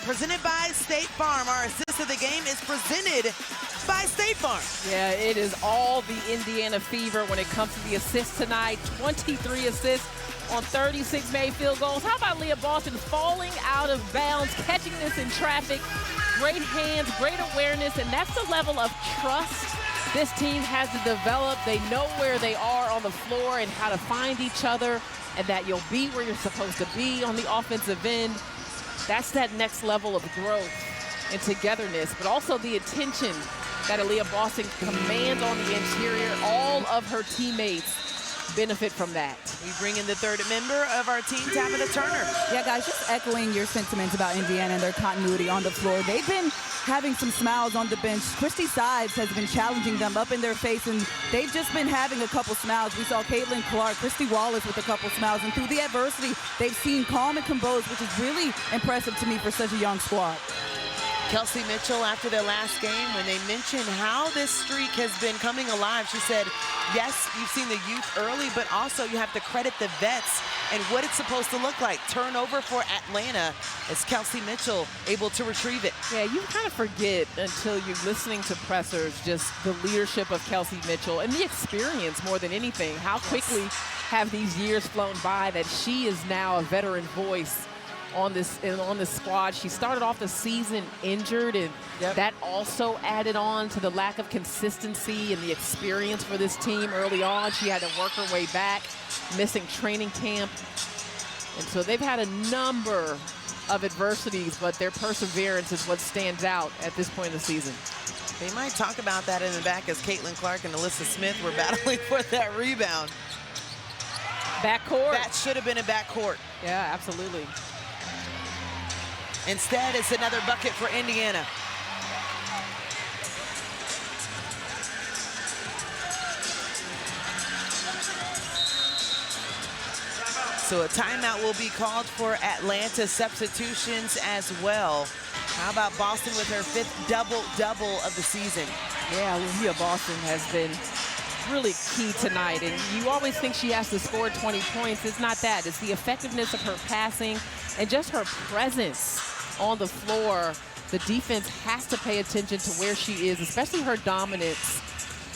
presented by State Farm. Our assist of the game is presented by State Farm. Yeah, it is all the Indiana fever when it comes to the assists tonight. 23 assists on 36 made field goals. How about Aliyah Boston falling out of bounds, catching this in traffic? Great hands, great awareness, and that's the level of trust this team has to develop. They know where they are on the floor and how to find each other, and that you'll be where you're supposed to be on the offensive end. That's that next level of growth and togetherness, but also the attention that Aliyah Boston commands on the interior. All of her teammates benefit from that. We bring in the third member of our team, Tabitha Turner. Yeah, guys, just echoing your sentiments about Indiana and their continuity on the floor. They've been having some smiles on the bench. Christy Sides has been challenging them up in their face, and they've just been having a couple smiles. We saw Caitlin Clark, Christy Wallace with a couple smiles, and through the adversity, they've seen calm and composed, which is really impressive to me for such a young squad. Kelsey Mitchell, after their last game, when they mentioned how this streak has been coming alive, she said, yes, you've seen the youth early, but also you have to credit the vets and what it's supposed to look like. Turnover for Atlanta as Kelsey Mitchell able to retrieve it. Yeah, you kind of forget until you're listening to pressers just the leadership of Kelsey Mitchell and the experience more than anything. How quickly have these years flown by that she is now a veteran voice on this squad. She started off the season injured, and that also added on to the lack of consistency and the experience for this team early on. She had to work her way back, missing training camp. And so they've had a number of adversities, but their perseverance is what stands out at this point in the season. They might talk about that in the back as Caitlin Clark and NaLyssa Smith were battling for that rebound. Backcourt. That should have been a backcourt. Yeah, absolutely. Instead, it's another bucket for Indiana. So a timeout will be called for Atlanta. Substitutions as well. How about Boston with her 5th double-double of the season? Yeah, Aliyah Boston has been really key tonight, and you always think she has to score 20 points. It's not that. It's the effectiveness of her passing and just her presence on the floor. The defense has to pay attention to where she is, especially her dominance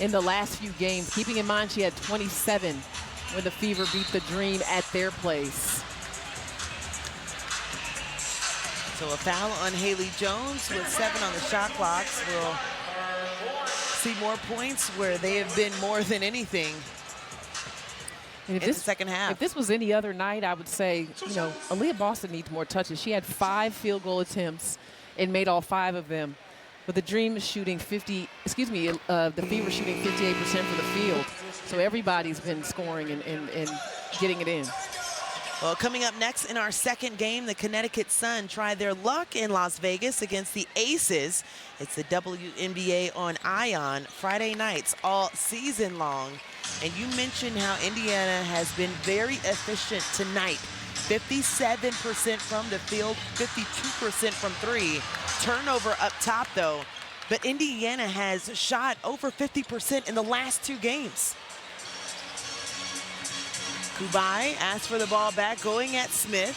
in the last few games, keeping in mind she had 27 when the Fever beat the Dream at their place. So a foul on Haley Jones with 7 on the shot clocks. We'll see more points where they have been more than anything in the second half. If this was any other night, I would say, you know, Aliyah Boston needs more touches. She had 5 field goal attempts and made all 5 of them. But the Dream is shooting the Fever shooting 58% from the field. So everybody's been scoring and getting it in. Well, coming up next in our second game, the Connecticut Sun try their luck in Las Vegas against the Aces. It's the WNBA on Ion Friday nights all season long. And you mentioned how Indiana has been very efficient tonight. 57% from the field, 52% from 3. Turnover up top, though. But Indiana has shot over 50% in the last 2 games. Kubai asked for the ball back, going at Smith.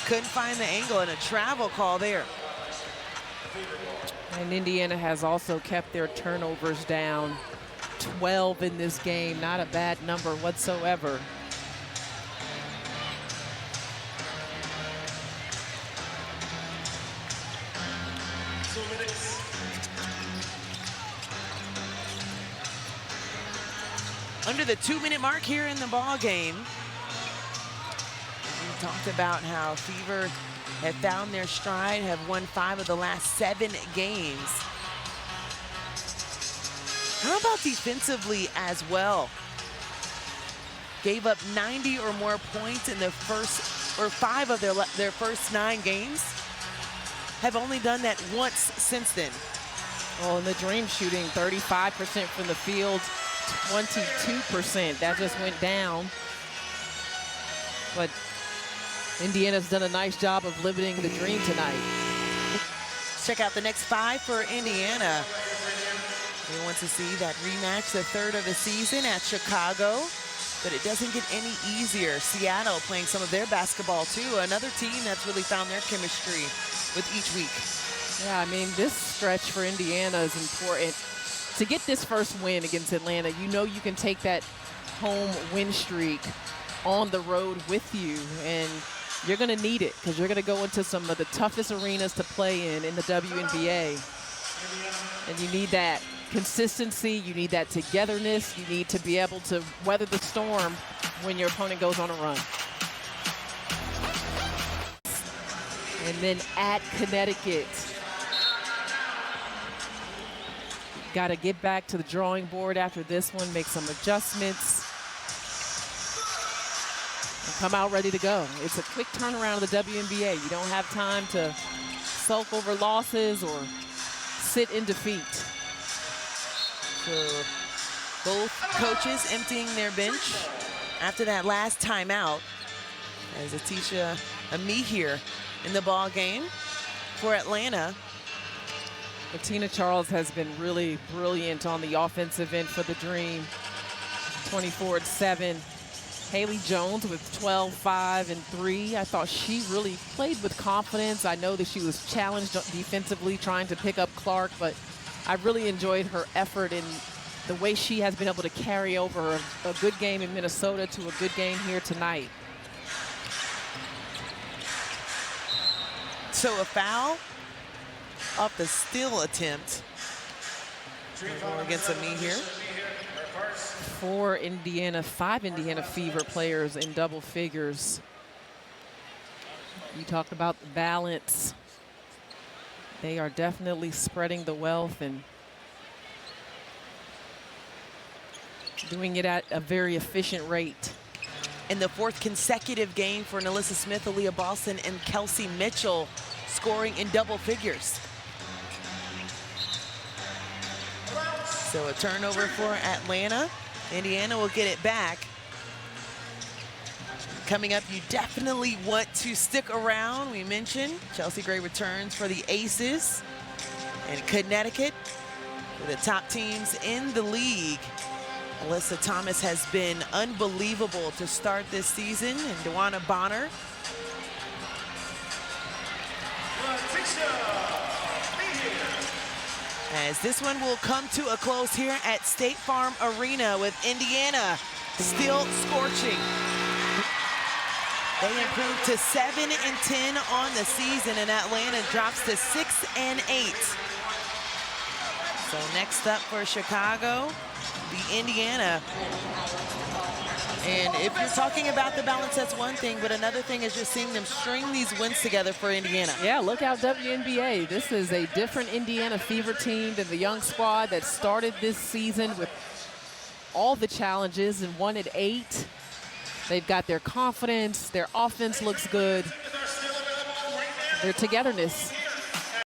Couldn't find the angle, and a travel call there. And Indiana has also kept their turnovers down. 12 in this game, not a bad number whatsoever. Under the 2-minute mark here in the ball game. We talked about how Fever have found their stride, have won 5 of the last 7 games. How about defensively as well? Gave up 90 or more points in the first, or 5 of their first 9 games. Have only done that once since then. Well, and the Dream shooting 35% from the field, 22%. That just went down. But Indiana's done a nice job of limiting the Dream tonight. Check out the next 5 for Indiana. We want to see that rematch, the 3rd of the season at Chicago, but it doesn't get any easier. Seattle playing some of their basketball too, another team that's really found their chemistry with each week. Yeah, I mean, this stretch for Indiana is important. To get this first win against Atlanta, you know you can take that home win streak on the road with you, and you're going to need it because you're going to go into some of the toughest arenas to play in the WNBA. And you need that consistency, you need that togetherness, you need to be able to weather the storm when your opponent goes on a run. And then at Connecticut, got to get back to the drawing board after this one, make some adjustments, and come out ready to go. It's a quick turnaround of the WNBA. You don't have time to sulk over losses or sit in defeat. So both coaches emptying their bench after that last timeout. As Atisha Ami here in the ball game for Atlanta. Tina Charles has been really brilliant on the offensive end for the Dream. 24-7. Haley Jones with 12, 5, and 3. I thought she really played with confidence. I know that she was challenged defensively trying to pick up Clark, but I really enjoyed her effort in the way she has been able to carry over a good game in Minnesota to a good game here tonight. So a foul off the steal attempt against Ami here. 5 Indiana Fever players in double figures. You talked about the balance. They are definitely spreading the wealth and doing it at a very efficient rate. In the 4th consecutive game for NaLyssa Smith, Aliyah Boston, and Kelsey Mitchell scoring in double figures. So a turnover for Atlanta. Indiana will get it back. Coming up, you definitely want to stick around. We mentioned Chelsea Gray returns for the Aces, and Connecticut for the top teams in the league. Alyssa Thomas has been unbelievable to start this season, and Dewana Bonner. As this one will come to a close here at State Farm Arena with Indiana still scorching. They improved to 7-10 on the season, and Atlanta drops to 6-8. So next up for Chicago, the Indiana. And if you're talking about the balance, that's one thing, but another thing is just seeing them string these wins together for Indiana. Yeah, look out WNBA. This is a different Indiana Fever team than the young squad that started this season with all the challenges and won at 8. They've got their confidence, their offense looks good. Their togetherness